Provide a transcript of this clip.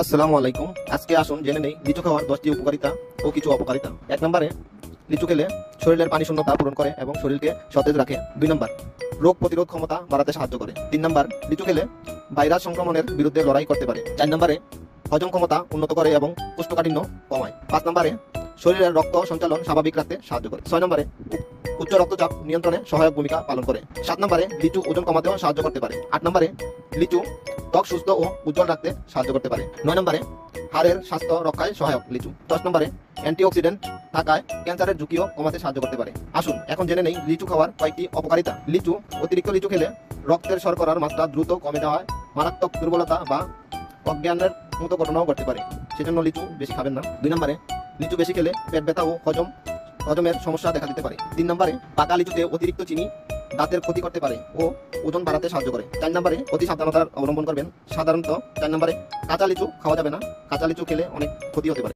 আসসালামু আলাইকুম। আজকে আসুন জেনে নেই লিচু খাওয়ার 10টি উপকারিতা ও কিছু অপকারিতা। 1 নম্বরে, লিচু খেলে শরীরের পানি শূন্যতা পূরণ করে এবং শরীরকে সতেজ রাখে। 2 নম্বর, রোগ প্রতিরোধ ক্ষমতা বাড়াতে সাহায্য করে। 3 নম্বর, লিচু খেলে ভাইরাস সংক্রমণের বিরুদ্ধে লড়াই করতে পারে। 4 নম্বরে, হজম ক্ষমতা উন্নত করে এবং কোষ্ঠকাঠিন্য কমায়। 5 নম্বরে, শরীরের রক্ত সঞ্চালন স্বাভাবিক রাখতে সাহায্য করে। 6 নম্বরে, উচ্চ রক্তচাপ নিয়ন্ত্রণে সহায়ক ভূমিকা পালন করে। 7 নম্বরে, লিচু ওজন কমাতেও সাহায্য করতে পারে। 8 নম্বরে, লিচু ত্বক সুস্থ ও উজ্জ্বল রাখতে সাহায্য করতে পারে। 9 নম্বরে, হাড়ের স্বাস্থ্য রক্ষায় সহায়ক লিচু। 10 নম্বরে, অ্যান্টিঅক্সিডেন্ট থাকায় ক্যান্সারের ঝুঁকিও কমাতে সাহায্য করতে পারে। আসুন এখন জেনে নেই লিচু খাওয়ার কয়েকটি অপকারিতা। অতিরিক্ত লিচু খেলে রক্তের শর্করার মাত্রা দ্রুত কমে যাওয়ায় মারাত্মক দুর্বলতা বা অজ্ঞানের মতো ঘটনাও ঘটতে পারে। সেজন্য লিচু বেশি খাবেন না। 2 নম্বরে, লিচু বেশি খেলে পেট ব্যথা ও হজমের সমস্যা দেখা দিতে পারে। 3 নম্বরে, পাকা লিচুতে অতিরিক্ত চিনি দাঁতের ক্ষতি করতে পারে ও ওজন বাড়াতে সাহায্য করে। 4 নম্বরে, অতি সাবধানতার অবলম্বন করবেন। সাধারণত 4 নম্বরে, কাঁচা লিচু খাওয়া যাবে না। কাঁচা লিচু খেলে অনেক ক্ষতি হতে পারে।